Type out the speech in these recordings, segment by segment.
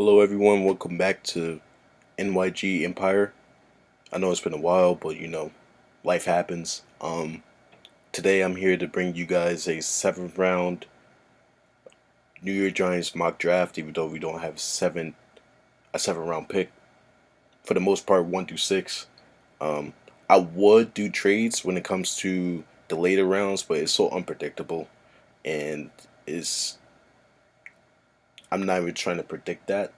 Hello, everyone. Welcome back to NYG Empire. I know it's been a while, but life happens. Today I'm here to bring you guys a seventh round New York Giants mock draft. Even though we don't have a seven round pick for the most part, 1 through 6. Um, I would do trades when it comes to the later rounds, but it's so unpredictable, and it's I'm not even trying to predict that.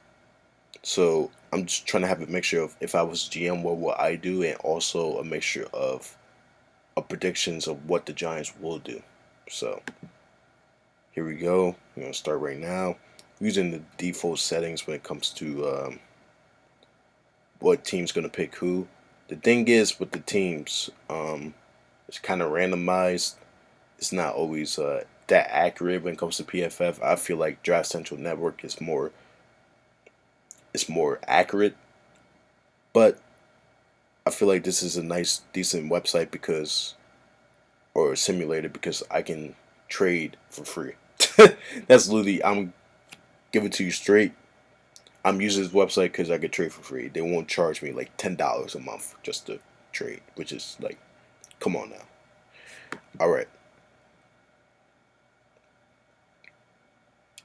So I'm just trying to have a mixture of if I was GM, what would I do, and also a mixture of predictions of what the Giants will do. So here we go. We're gonna start right now using the default settings when it comes to what team's gonna pick who. The thing is with the teams, it's kind of randomized. It's not always that accurate when it comes to PFF. I feel like Draft Central Network is more accurate, but I feel like this is a nice, decent website because, or simulator because I can trade for free. That's literally, I'm giving it to you straight. I'm using this website because I could trade for free. They won't charge me like $10 a month just to trade, which is like, come on now. All right.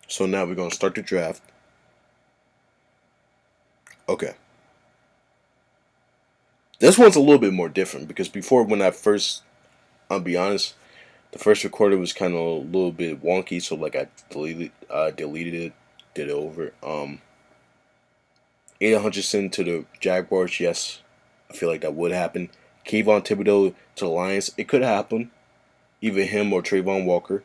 So now we're gonna start the draft. Okay. This one's a little bit more different because before when I first, I'll be honest, the first recorder was kind of a little bit wonky, so like I deleted it, did it over. Aiden Hutchinson to the Jaguars, yes, I feel like that would happen. Kayvon Thibodeau to the Lions, it could happen. Either him or Trayvon Walker,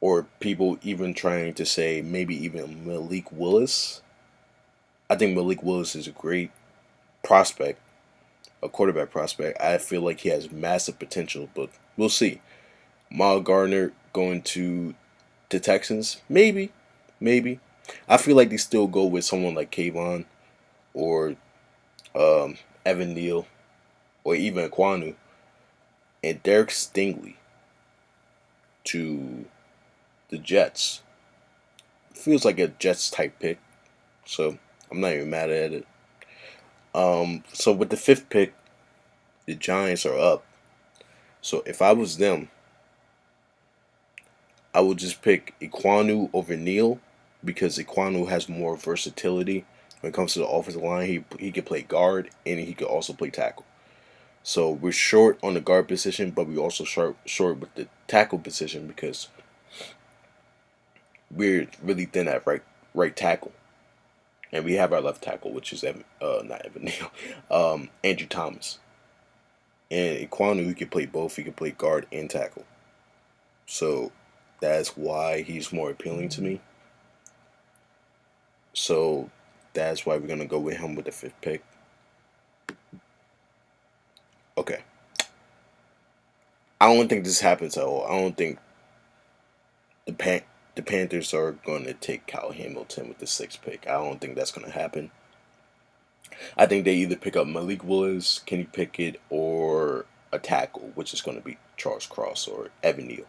or people even trying to say maybe even Malik Willis. I think Malik Willis is a great prospect, a quarterback prospect. I feel like he has massive potential, but we'll see. Miles Gardner going to the Texans, maybe. I feel like they still go with someone like Kayvon or um, Evan Neal or even Kwanu and Derek Stingley to the Jets. Feels like a Jets type pick, so I'm not even mad at it. So with the fifth pick, the Giants are up. So if I was them, I would just pick Iquanu over Neal because Iquanu has more versatility when it comes to the offensive line. He can play guard and he can also play tackle. So we're short on the guard position, but we also short with the tackle position because we're really thin at right tackle, and we have our left tackle, which is not Evan Neal, Andrew Thomas, and Iquanu. He can play both. He can play guard and tackle. So that's why he's more appealing to me. So that's why we're gonna go with him with the fifth pick. Okay. I don't think this happens at all. I don't think the Pan- the Panthers are going to take Kyle Hamilton with the sixth pick. I don't think that's going to happen. I think they either pick up Malik Willis, Kenny Pickett, or a tackle, which is going to be Charles Cross or Evan Neal.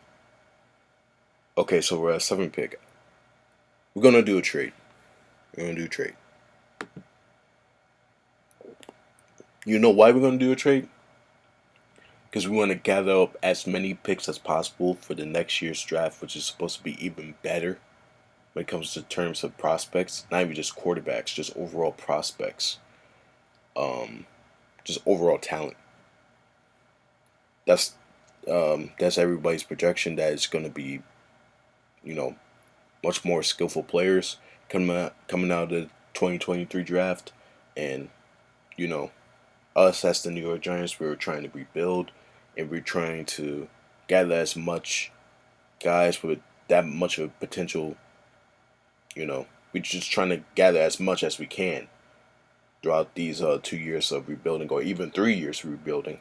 Okay, so we're at seventh pick. We're going to do a trade. We're going to do a trade. You know why we're going to do a trade? Because we want to gather up as many picks as possible for the next year's draft, which is supposed to be even better when it comes to terms of prospects. Not even just quarterbacks, just overall prospects. Um, just overall talent. That's that's everybody's projection that it's going to be, you know, much more skillful players coming out of the 2023 draft, and you know, us as the New York Giants, we were trying to rebuild, and we're trying to gather as much guys with that much of potential. You know, we're just trying to gather as much as we can throughout these 2 years of rebuilding, or even 3 years of rebuilding.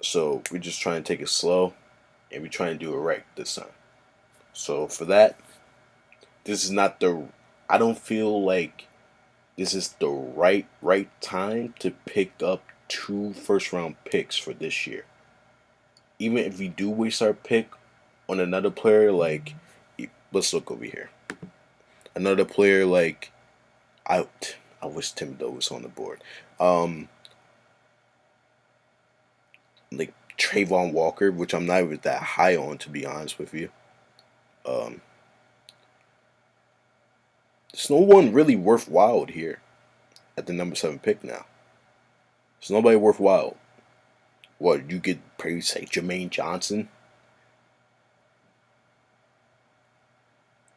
So we're just trying to take it slow, and we're trying to do it right this time. So for that, this is not the. I don't feel like this is the right time to pick up two first round picks for this year. Even if we do waste our pick on another player, like let's look over here. Another player like I I wish Thibodeau was on the board. Um, like Trayvon Walker, which I'm not even that high on, to be honest with you. Um, there's no one really worthwhile here at the number 7 pick now. There's nobody worthwhile. What you could probably say Jermaine Johnson.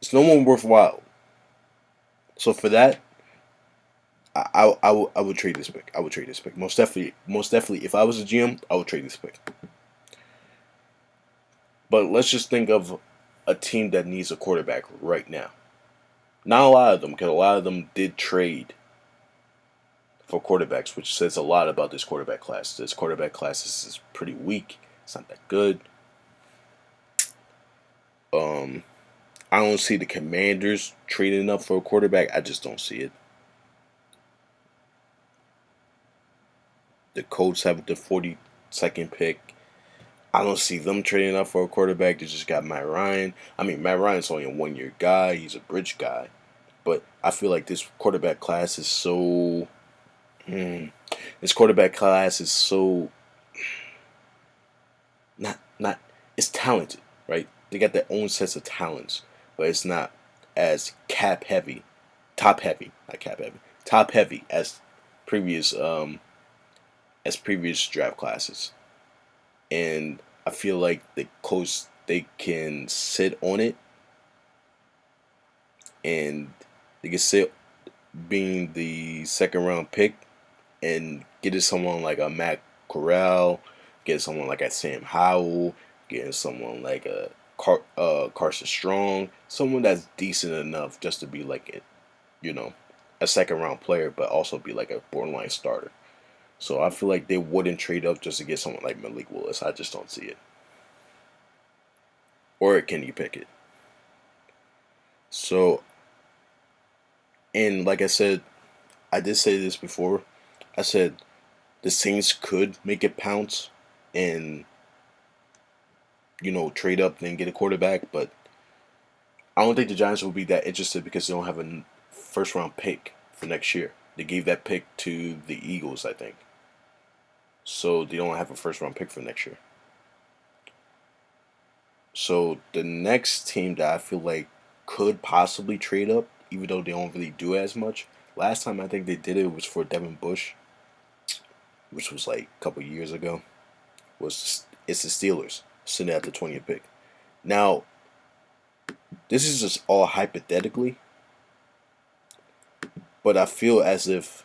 There's no one worthwhile. So for that, I would trade this pick. I would trade this pick. Most definitely. If I was a GM, I would trade this pick. But let's just think of a team that needs a quarterback right now. Not a lot of them, because a lot of them did trade for quarterbacks, which says a lot about this quarterback class. This quarterback class is pretty weak. It's not that good. Um, I don't see the Commanders trading up for a quarterback. I just don't see it. The Colts have the 42nd pick. I don't see them trading up for a quarterback. They just got Matt Ryan. I mean, Matt Ryan's only a 1 year guy. He's a bridge guy. But I feel like this quarterback class is so. This quarterback class is so not. It's talented, right? They got their own sets of talents, but it's not as cap heavy, top heavy, not cap heavy, top heavy previous previous draft classes. And I feel like the coach they can sit on it and they can sit being the second round pick and getting someone like a Matt Corral, getting someone like a Sam Howell, getting someone like a Carson Strong, someone that's decent enough just to be like you know, a second round player, but also be like a borderline starter. So I feel like they wouldn't trade up just to get someone like Malik Willis. I just don't see it. Or Kenny Pickett. So, and like I said, I did say this before. I said the Saints could make it pounce and trade up and get a quarterback, but I don't think the Giants will be that interested because they don't have a first round pick for next year. They gave that pick to the Eagles, I think. So they don't have a first round pick for next year. So the next team that I feel like could possibly trade up, even though they don't really do as much. Last time I think they did it was for Devin Bush, which was like a couple years ago. It's the Steelers sitting at the 20th pick. Now, this is just all hypothetically, but I feel as if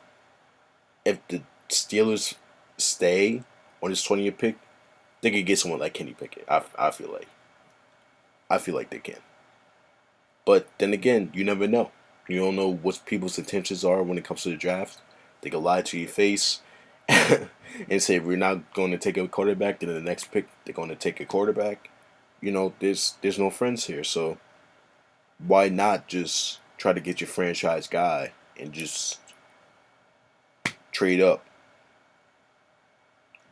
the Steelers stay on this 20th pick, they could get someone like Kenny Pickett. I feel like they can. But then again, you never know. You don't know what people's intentions are when it comes to the draft. They could lie to your face and say if we're not going to take a quarterback, then the next pick they're going to take a quarterback. There's no friends here, so why not just try to get your franchise guy and just trade up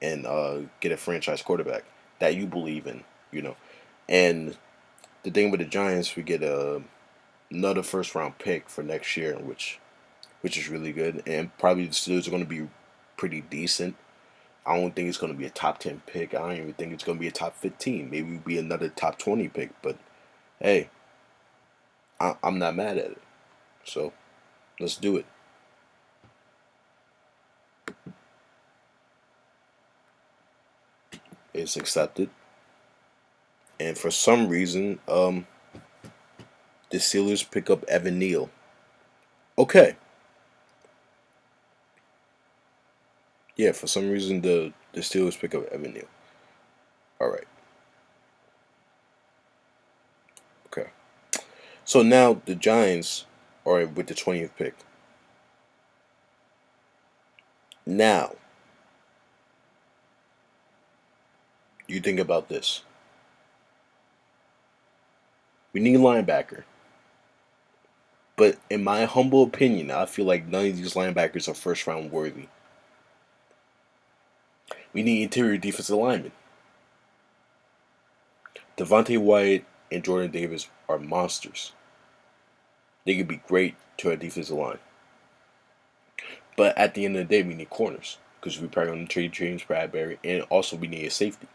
and get a franchise quarterback that you believe in, you know. And the thing with the Giants, we get another first round pick for next year, which is really good, and probably the Steelers are going to be pretty decent. I don't think it's going to be a top 10 pick. I don't even think it's going to be a top 15. Maybe it'll be another top 20 pick. But hey, I'm not mad at it. So let's do it. It's accepted. And for some reason, the Steelers pick up Evan Neal. Okay. Yeah, for some reason the Steelers pick up Evan Neal. All right. Okay. So now the Giants are with the 20th pick. Now, you think about this. We need a linebacker. But in my humble opinion, I feel like none of these linebackers are first round worthy. We need interior defensive linemen. Devontae Wyatt and Jordan Davis are monsters. They could be great to our defensive line. But at the end of the day, we need corners because we probably going to trade James Bradbury, and also we need a safety.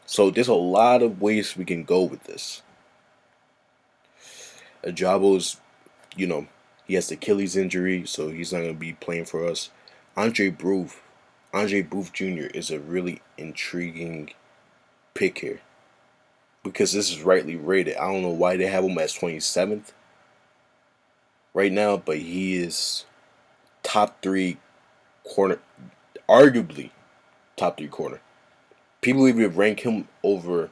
So there's a lot of ways we can go with this. Ajabo's, you know, he has the Achilles injury, so he's not going to be playing for us. Andre Booth, Andre Booth Jr. is a really intriguing pick here because this is rightly rated. I don't know why they have him as 27th right now, but he is top three corner, arguably top three corner. People even rank him over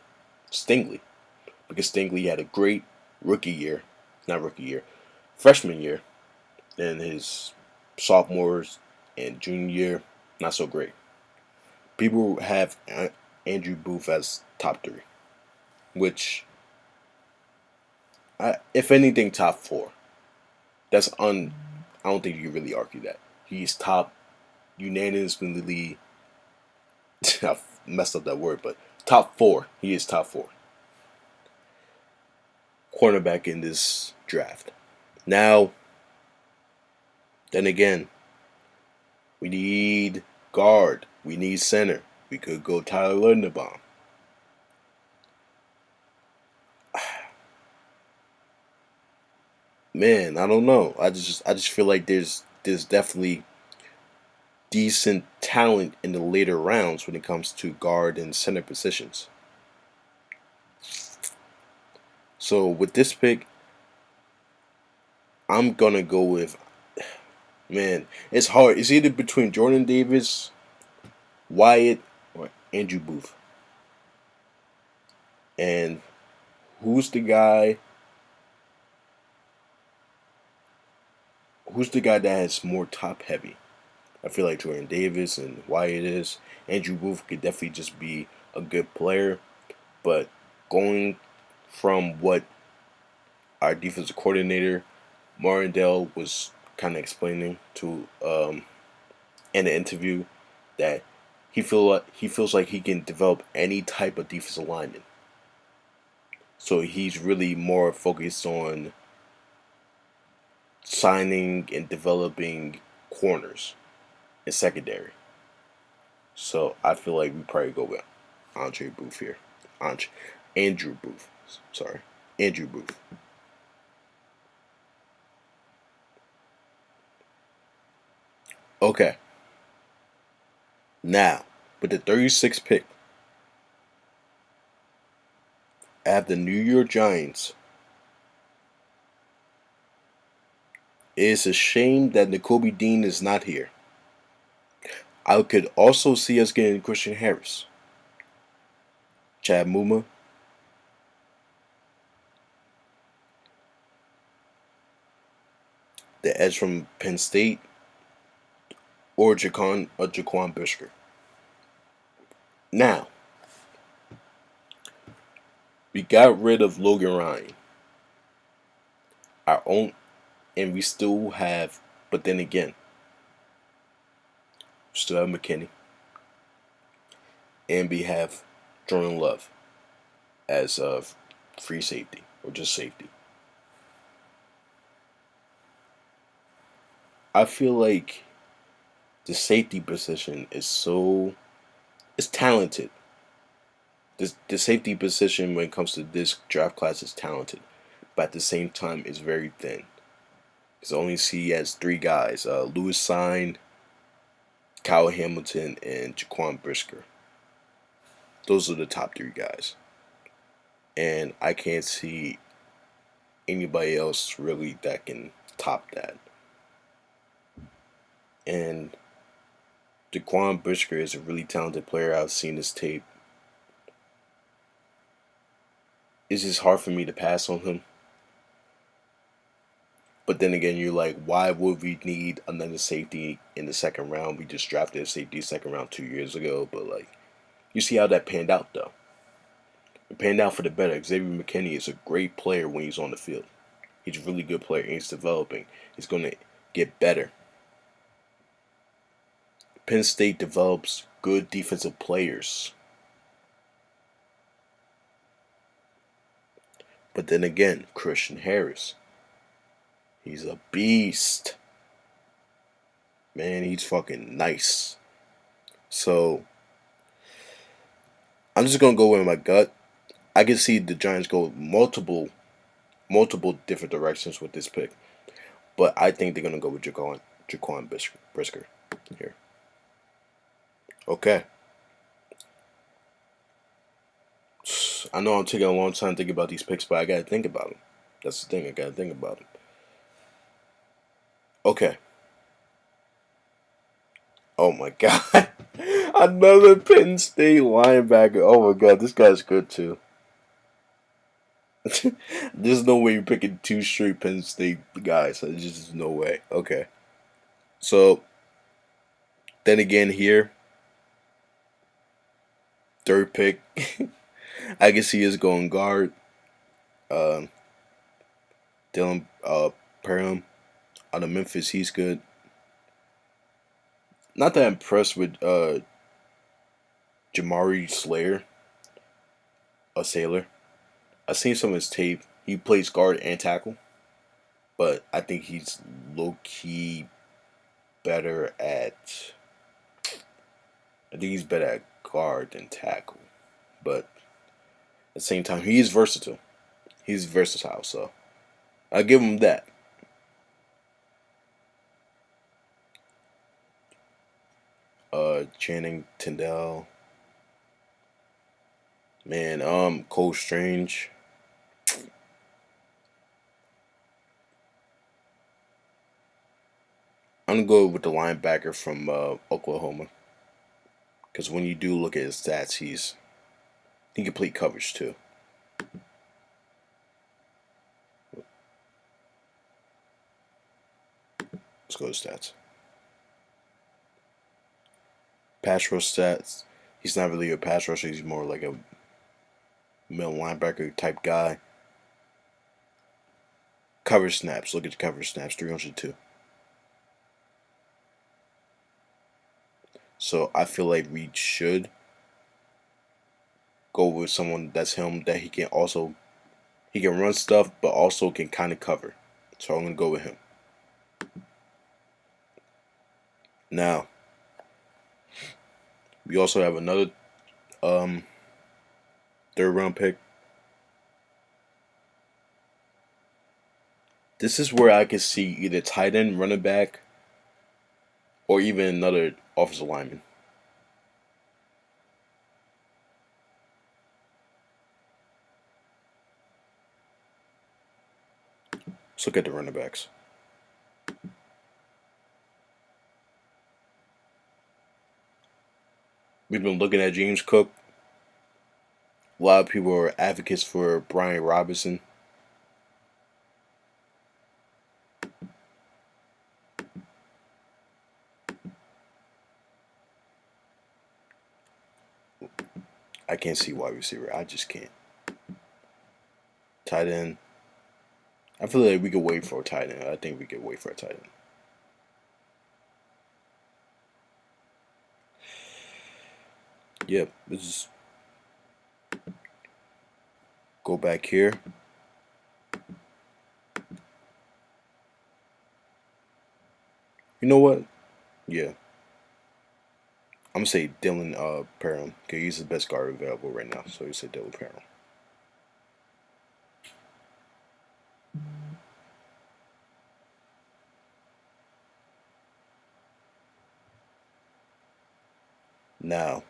Stingley because Stingley had a great freshman year, and his sophomores and junior year, not so great. People have Andrew Booth as top three, which, if anything, top four. That's un. I don't think you can really argue that. He's top unanimously. I messed up that word, but top four. He is top four cornerback in this draft. Now, then again, we need guard. We need center. We could go Tyler Linderbaum. Man, I don't know. I just feel like there's definitely decent talent in the later rounds when it comes to guard and center positions. So with this pick, I'm gonna go with, man, it's hard. It's either between Jordan Davis, Wyatt, or Andrew Booth. And who's the guy? Who's the guy that has more top heavy? I feel like Jordan Davis and Wyatt is. Andrew Booth could definitely just be a good player, but going from what our defensive coordinator Martindale was kind of explaining to in an interview, that he feels like he can develop any type of defensive lineman. So he's really more focused on signing and developing corners and secondary. So I feel like we probably go with Andre Booth here. Andre, Andrew Booth. Sorry. Andrew Booth. Okay. Now, with the 36th pick, I have the New York Giants. It's a shame that Nakobe Dean is not here. I could also see us getting Christian Harris, Chad Muma, the edge from Penn State, or Jaquan Brisker. Now, we got rid of Logan Ryan, our own, and we still have, but then again, we still have McKinney, and we have Jordan Love as a free safety or just safety. I feel like the safety position is so, it's talented. The safety position when it comes to this draft class is talented, but at the same time it's very thin. Because only see has three guys: Lewis Sign, Kyle Hamilton, and Jaquan Brisker. Those are the top three guys, and I can't see anybody else really that can top that. And Jaquan Brisker is a really talented player. I've seen his tape. It's just hard for me to pass on him. But then again, you're like, why would we need another safety in the second round? We just drafted a safety second round 2 years ago. But like, you see how that panned out though. It panned out for the better. Xavier McKinney is a great player when he's on the field. He's a really good player and he's developing. He's going to get better. Penn State develops good defensive players. But then again, Christian Harris, he's a beast. Man, he's fucking nice. So I'm just gonna go with my gut. I can see the Giants go multiple different directions with this pick, but I think they're gonna go with Jaquan Brisker here. Okay, I know I'm taking a long time thinking about these picks, but I gotta think about them. That's the thing. I gotta think about them. Okay. Oh my god. Another Penn State linebacker. Oh my god, this guy's good too. There's no way you're picking two straight Penn State guys. There's just no way. Okay. So then again here, third pick, I can see us going guard. Uh, Dylan Parham out of Memphis. He's good. Not that impressed with Jamari Slayer, a sailor. I've seen some of his tape. He plays guard and tackle, but I think he's low key better at. I think he's better at guard than tackle, but at the same time, he's versatile. He's versatile, so I give him that. Channing Tindall, man. Cole Strange. I'm gonna go with the linebacker from Oklahoma, because when you do look at his stats, he can play coverage too. Let's go to stats. Pass rush stats. He's not really a pass rusher. He's more like a middle linebacker type guy. Coverage snaps. Look at the coverage snaps. 302. So I feel like we should go with someone that's him that he can run stuff but also can kind of cover. So I'm gonna go with him. Now we also have another um, third round pick. This is where I could see either tight end, running back, or even another offensive lineman. Let's look at the running backs. We've been looking at James Cook. A lot of people are advocates for Brian Robinson. I can't see wide receiver. I just can't. Tight end. I feel like we could wait for a tight end. I think we could wait for a tight end. Yep. Let's just go back here. You know what? Yeah. I'm gonna say Dylan Parham because he's the best guard available right now. So you say Dylan Parham. Now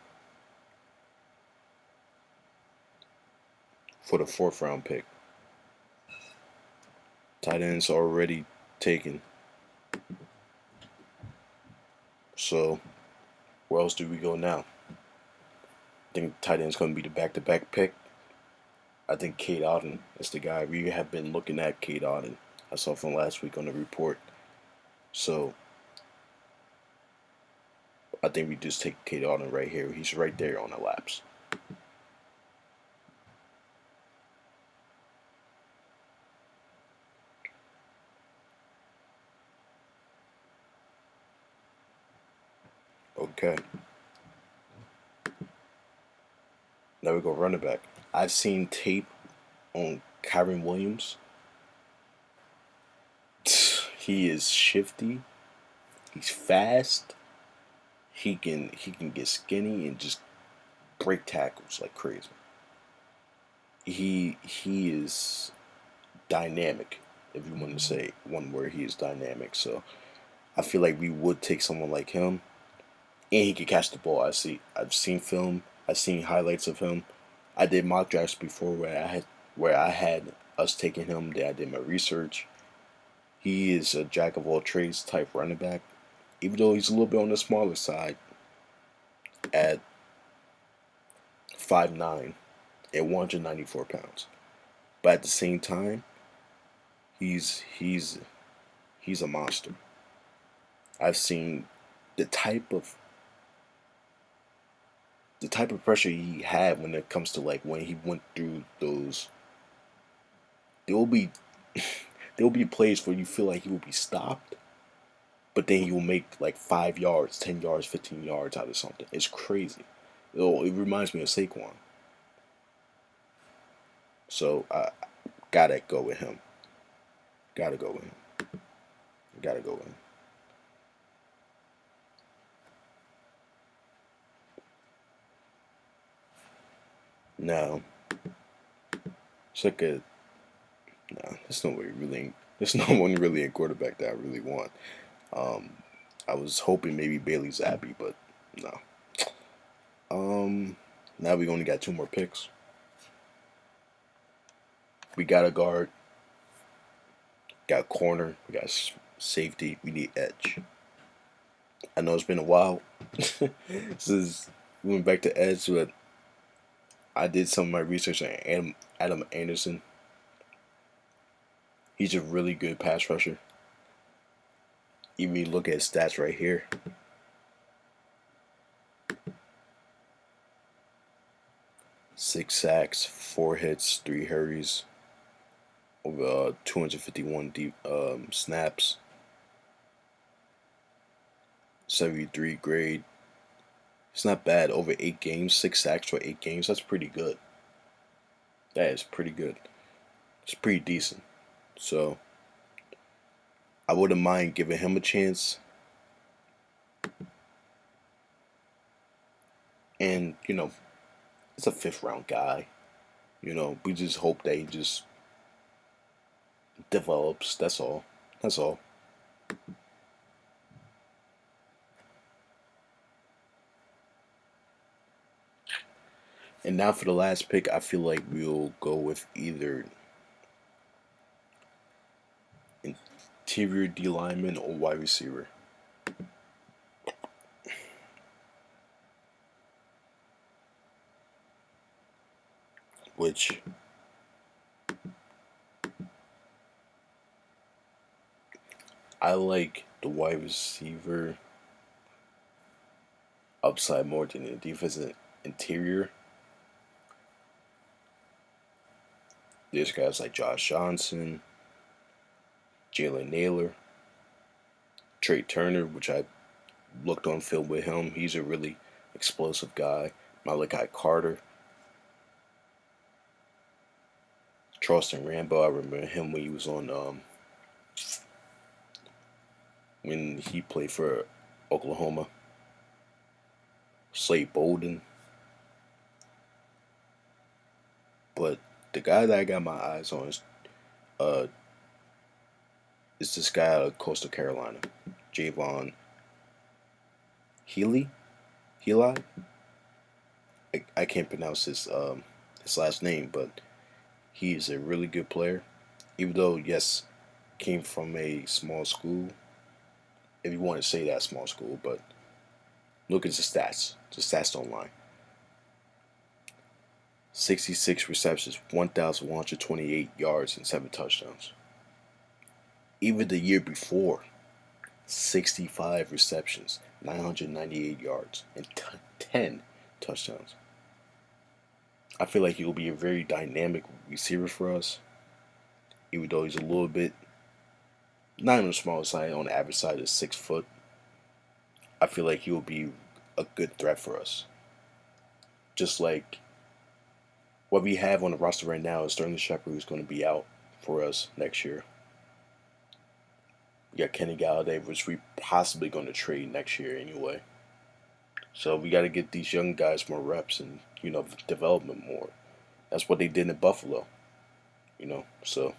for the fourth round pick, tight ends already taken. So where else do we go now? I think tight end's gonna be the back-to-back pick. I think Cade Otton is the guy. We have been looking at Cade Otton. I saw from last week on the report. So I think we just take Cade Otton right here. He's right there on the laps. Okay. Now we go running back. I've seen tape on Kyron Williams, he is shifty. He's fast. He can get skinny and just break tackles like crazy. He is dynamic. If you want to say one word, he is dynamic. So I feel like we would take someone like him, and he can catch the ball. I've seen film. I've seen highlights of him. I did mock drafts before where I had us taking him. That I did my research. He is a jack of all trades type running back. Even though he's a little bit on the smaller side at 5'9" and 194 pounds. But at the same time, he's he's he's a monster. I've seen the type of the type of pressure he had when it comes to like when he went through those. There will be there will be plays where you feel like he will be stopped, but then he will make like 5 yards, 10 yards, 15 yards out of something. It's crazy. It reminds me of Saquon. So I gotta go with him. Gotta go with him. Gotta go with him. No, it's like a no. There's no one really in quarterback that I really want. Um, I was hoping maybe Bailey Zappi, but no. Um, Now we only got two more picks. We got a guard, got corner, we got safety. We need edge. I know it's been a while since we went back to edge, but I did some of my research on Adam Anderson. He's a really good pass rusher. Even you look at his stats right here. 6 sacks, 4 hits, 3 hurries, over 251 deep snaps, 73 grade. It's not bad. Over 8 games, 6 sacks for 8 games. That's pretty good. That is pretty good. It's pretty decent. So I wouldn't mind giving him a chance. And it's a 5th round guy. We just hope that he just develops. That's all. That's all. And now for the last pick, I feel like we'll go with either interior D lineman or wide receiver. Which I like the wide receiver upside more than the defensive interior. There's guys like Josh Johnson, Jalen Naylor, Trey Turner, which I looked on film with him. He's a really explosive guy. Malachi Carter, Charleston Rambo. I remember him when he was on when he played for Oklahoma. Slade Bolden, but the guy that I got my eyes on uh is this guy out of Coastal Carolina, Javon Healy. Healy. I can't pronounce his last name, but he is a really good player. Even though yes, came from a small school, if you want to say that small school, but look at the stats. The stats don't lie. 66 receptions, 1,128 yards, and 7 touchdowns. Even the year before, 65 receptions, 998 yards, and 10 touchdowns. I feel like he'll be a very dynamic receiver for us, even though he's a little bit, not on the small side, on the average side is 6 foot. I feel like he will be a good threat for us. Just like what we have on the roster right now is Sterling Shepard, who's going to be out for us next year. We got Kenny Galladay, which we possibly going to trade next year anyway. So we got to get these young guys more reps and development more. That's what they did in Buffalo. So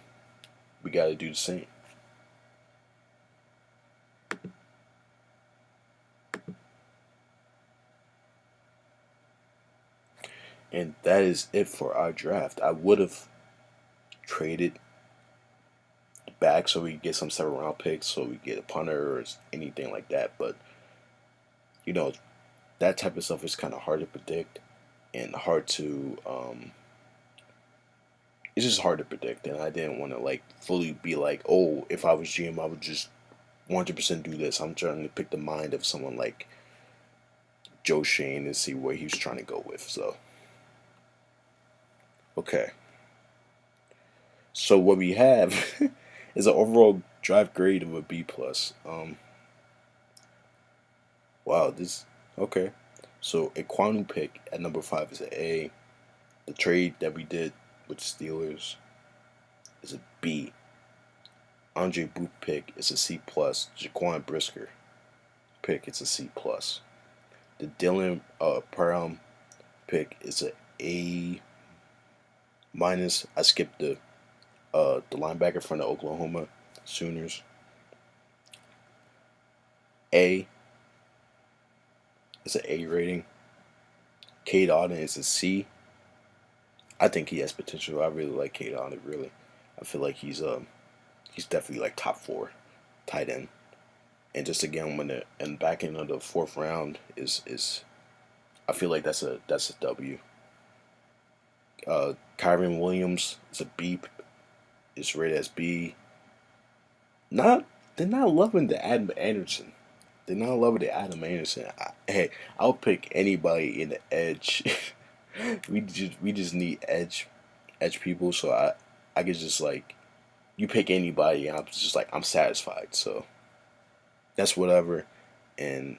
we got to do the same. And that is it for our draft. I would have traded back so we get some 7th round picks, so we get a punter or anything like that. But you know, that type of stuff is kind of hard to predict and hard to. It's just hard to predict, and I didn't want to like fully be like, oh, if I was GM, I would just 100% do this. I'm trying to pick the mind of someone like Joe Shane and see where he's trying to go with. So, okay. So what we have is an overall drive grade of a B plus. Wow, this okay. So a Kwanu pick at number 5 is an A. The trade that we did with the Steelers is a B. Andre Booth pick is a C plus. Jaquan Brisker pick is a C plus. The Dylan Parham pick is a A minus. I skipped the linebacker from the Oklahoma Sooners. A is an A rating. Cade Otton is a C. I think he has potential. I really like Cade Otton. Really, I feel like he's definitely like top 4 tight end. And just again, when the and back end of the 4th round is I feel like that's a W. Kyron Williams is a B. Is rated as B. Not they're not loving the Adam Anderson. They're not loving the Adam Anderson. Hey, I'll pick anybody in the edge. we just need edge people. So I could just like you pick anybody, and I'm just like I'm satisfied. So that's whatever. And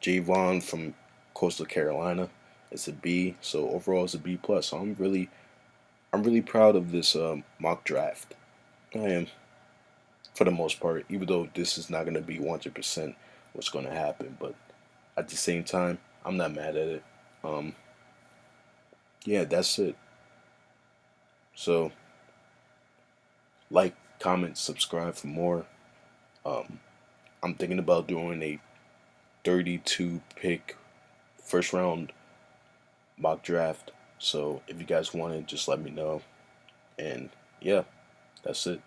Javon from Coastal Carolina, it's a B. So overall, it's a B plus. So I'm really proud of this mock draft. I am, for the most part, even though this is not going to be 100% what's going to happen. But at the same time, I'm not mad at it. Um, yeah, that's it. So, like, comment, subscribe for more. Um, I'm thinking about doing a 32 pick 1st round mock draft. So, if you guys want it, just let me know. And yeah, that's it.